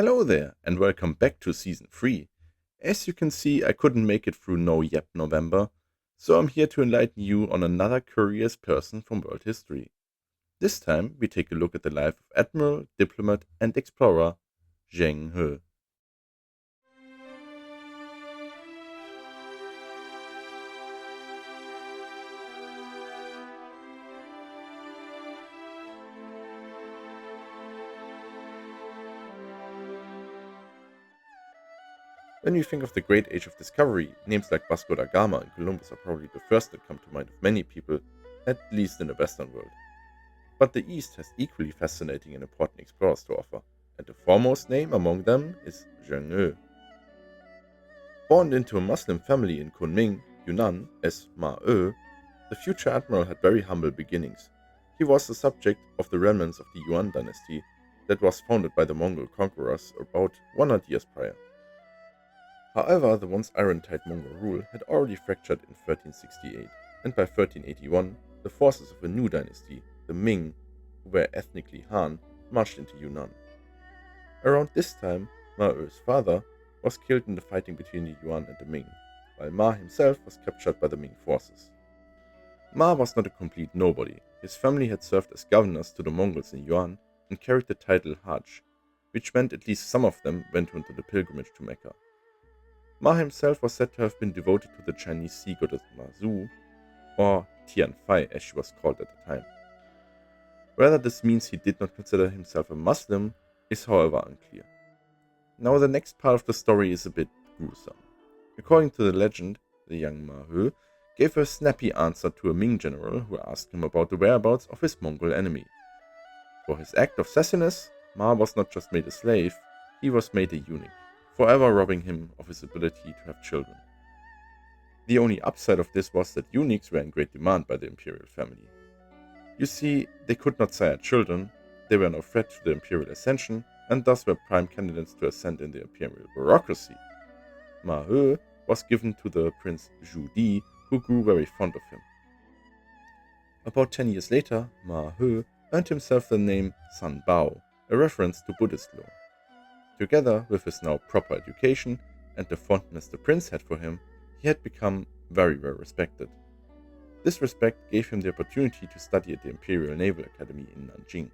Hello there, and welcome back to Season 3. As you can see, I couldn't make it through No Yep November, so I'm here to enlighten you on another curious person from world history. This time, we take a look at the life of Admiral, diplomat, and explorer Zheng He. When you think of the Great Age of Discovery, names like Vasco da Gama and Columbus are probably the first that come to mind of many people, at least in the Western world. But the East has equally fascinating and important explorers to offer, and the foremost name among them is Zheng He. Born into a Muslim family in Kunming, Yunnan, as Ma E, the future admiral had very humble beginnings. He was the subject of the remnants of the Yuan dynasty that was founded by the Mongol conquerors about 100 years prior. However, the once iron-tight Mongol rule had already fractured in 1368, and by 1381, the forces of a new dynasty, the Ming, who were ethnically Han, marched into Yunnan. Around this time, Ma E's father was killed in the fighting between the Yuan and the Ming, while Ma himself was captured by the Ming forces. Ma was not a complete nobody. His family had served as governors to the Mongols in Yuan and carried the title Hajj, which meant at least some of them went on the pilgrimage to Mecca. Ma himself was said to have been devoted to the Chinese sea goddess Mazu, or Tianfai as she was called at the time. Whether this means he did not consider himself a Muslim is however unclear. Now the next part of the story is a bit gruesome. According to the legend, the young Ma He gave a snappy answer to a Ming general who asked him about the whereabouts of his Mongol enemy. For his act of sassiness, Ma was not just made a slave, he was made a eunuch, forever robbing him of his ability to have children. The only upside of this was that eunuchs were in great demand by the imperial family. You see, they could not sire children, they were no threat to the imperial ascension, and thus were prime candidates to ascend in the imperial bureaucracy. Ma He was given to the prince Zhu Di, who grew very fond of him. About 10 years later, Ma He earned himself the name San Bao, a reference to Buddhist law. Together with his now proper education and the fondness the prince had for him, he had become very well respected. This respect gave him the opportunity to study at the Imperial Naval Academy in Nanjing.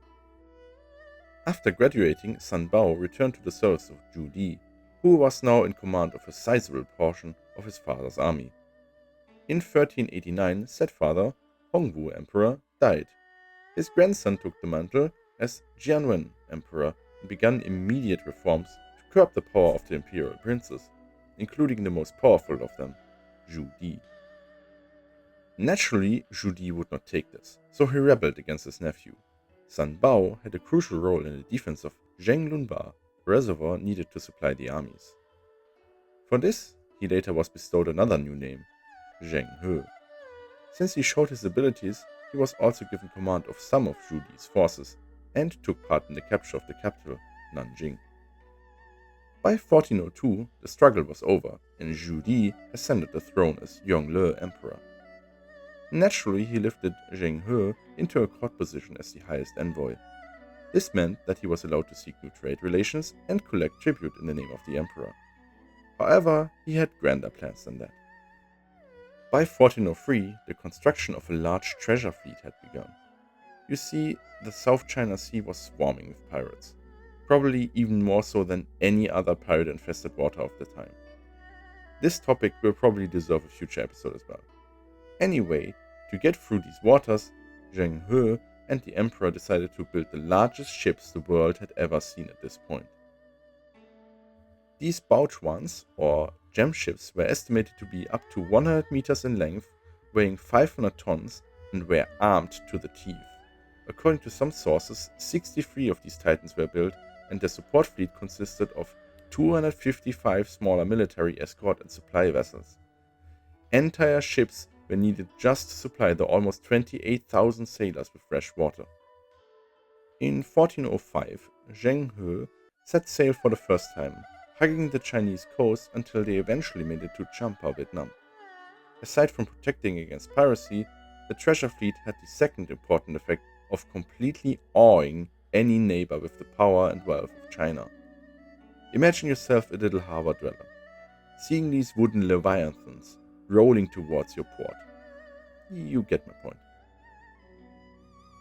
After graduating, San Bao returned to the service of Zhu Di, who was now in command of a sizable portion of his father's army. In 1389, said father, Hongwu Emperor, died. His grandson took the mantle as Jianwen Emperor and began immediate reforms to curb the power of the imperial princes, including the most powerful of them, Zhu Di. Naturally, Zhu Di would not take this, so he rebelled against his nephew. San Bao had a crucial role in the defense of Zhenglunba, a reservoir needed to supply the armies. For this, he later was bestowed another new name, Zheng He. Since he showed his abilities, he was also given command of some of Zhu Di's forces and took part in the capture of the capital, Nanjing. By 1402, the struggle was over, and Zhu Di ascended the throne as Yongle Emperor. Naturally, he lifted Zheng He into a court position as the highest envoy. This meant that he was allowed to seek new trade relations and collect tribute in the name of the emperor. However, he had grander plans than that. By 1403, the construction of a large treasure fleet had begun. You see, the South China Sea was swarming with pirates, probably even more so than any other pirate-infested water of the time. This topic will probably deserve a future episode as well. Anyway, to get through these waters, Zheng He and the emperor decided to build the largest ships the world had ever seen at this point. These Baochuans, or gem ships, were estimated to be up to 100 meters in length, weighing 500 tons, and were armed to the teeth. According to some sources, 63 of these titans were built, and their support fleet consisted of 255 smaller military escort and supply vessels. Entire ships were needed just to supply the almost 28,000 sailors with fresh water. In 1405, Zheng He set sail for the first time, hugging the Chinese coast until they eventually made it to Champa, Vietnam. Aside from protecting against piracy, the treasure fleet had the second important effect of completely awing any neighbor with the power and wealth of China. Imagine yourself a little harbor dweller, seeing these wooden leviathans rolling towards your port. You get my point.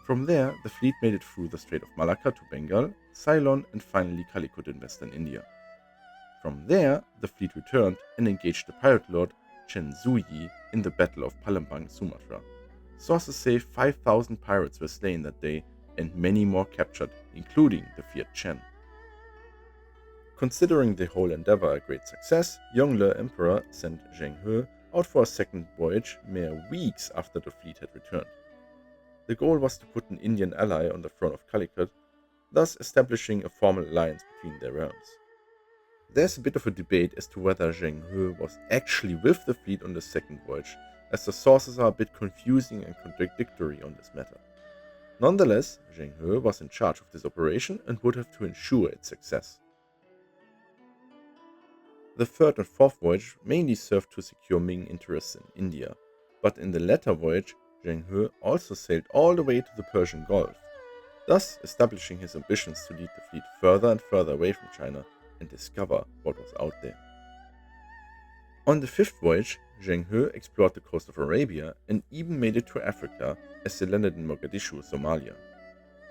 From there, the fleet made it through the Strait of Malacca to Bengal, Ceylon, and finally Calicut in western India. From there, the fleet returned and engaged the pirate lord Chen Yi in the Battle of Palembang, Sumatra. Sources say 5,000 pirates were slain that day and many more captured, including the feared Chen. Considering the whole endeavor a great success, Yongle Emperor sent Zheng He out for a second voyage mere weeks after the fleet had returned. The goal was to put an Indian ally on the throne of Calicut, thus establishing a formal alliance between their realms. There's a bit of a debate as to whether Zheng He was actually with the fleet on the second voyage, as the sources are a bit confusing and contradictory on this matter. Nonetheless, Zheng He was in charge of this operation and would have to ensure its success. The third and fourth voyage mainly served to secure Ming interests in India, but in the latter voyage, Zheng He also sailed all the way to the Persian Gulf, thus establishing his ambitions to lead the fleet further and further away from China and discover what was out there. On the fifth voyage, Zheng He explored the coast of Arabia and even made it to Africa as they landed in Mogadishu, Somalia.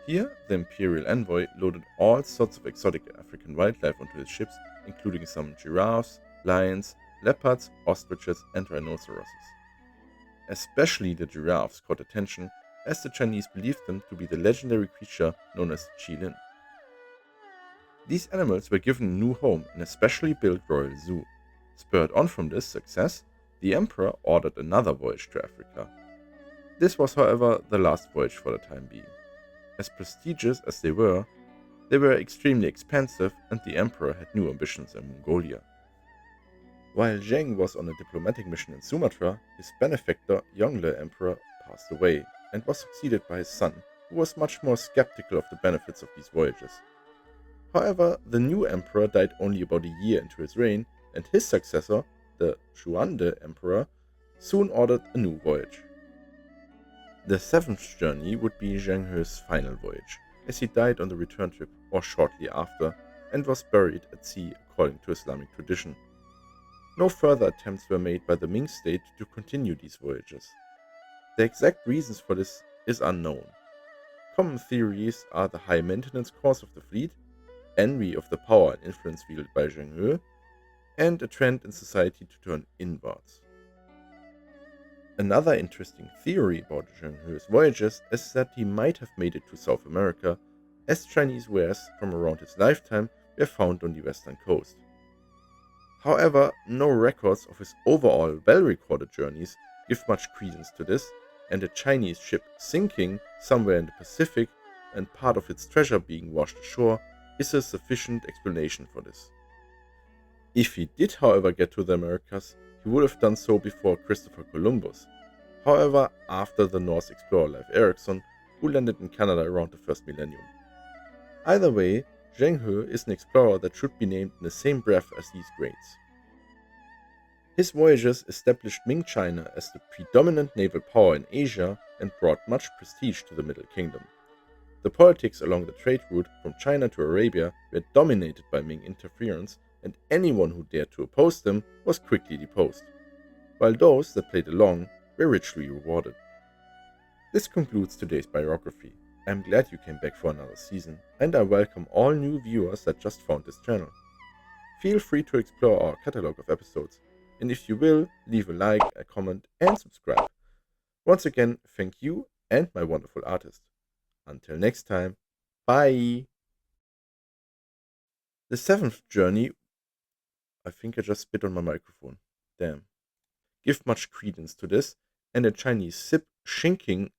Here, the imperial envoy loaded all sorts of exotic African wildlife onto his ships, including some giraffes, lions, leopards, ostriches, and rhinoceroses. Especially the giraffes caught attention, as the Chinese believed them to be the legendary creature known as Qilin. These animals were given a new home in a specially built royal zoo. Spurred on from this success, the emperor ordered another voyage to Africa. This was, however, the last voyage for the time being. As prestigious as they were extremely expensive, and the emperor had new ambitions in Mongolia. While Zheng was on a diplomatic mission in Sumatra, his benefactor, Yongle Emperor, passed away and was succeeded by his son, who was much more skeptical of the benefits of these voyages. However, the new emperor died only about a year into his reign, and his successor, the Xuande Emperor, soon ordered a new voyage. The seventh journey would be Zheng He's final voyage, as he died on the return trip or shortly after, and was buried at sea according to Islamic tradition. No further attempts were made by the Ming state to continue these voyages. The exact reasons for this is unknown. Common theories are the high maintenance cost of the fleet, envy of the power and influence wielded by Zheng He, and a trend in society to turn inwards. Another interesting theory about Zheng He's voyages is that he might have made it to South America, as Chinese wares from around his lifetime were found on the western coast. However, no records of his overall well-recorded journeys give much credence to this, and a Chinese ship sinking somewhere in the Pacific and part of its treasure being washed ashore is a sufficient explanation for this. If he did, however, get to the Americas, he would have done so before Christopher Columbus, however after the Norse explorer Leif Erikson, who landed in Canada around the first millennium. Either way, Zheng He is an explorer that should be named in the same breath as these greats. His voyages established Ming China as the predominant naval power in Asia and brought much prestige to the Middle Kingdom. The politics along the trade route from China to Arabia were dominated by Ming interference, and anyone who dared to oppose them was quickly deposed, while those that played along were richly rewarded. This concludes today's biography. I'm glad you came back for another season, and I welcome all new viewers that just found this channel. Feel free to explore our catalog of episodes, and if you will, leave a like, a comment, and subscribe. Once again, thank you and my wonderful artist. Until next time, bye! The seventh journey. I think I just spit on my microphone. Damn. Give much credence to this, and a Chinese ship sinking.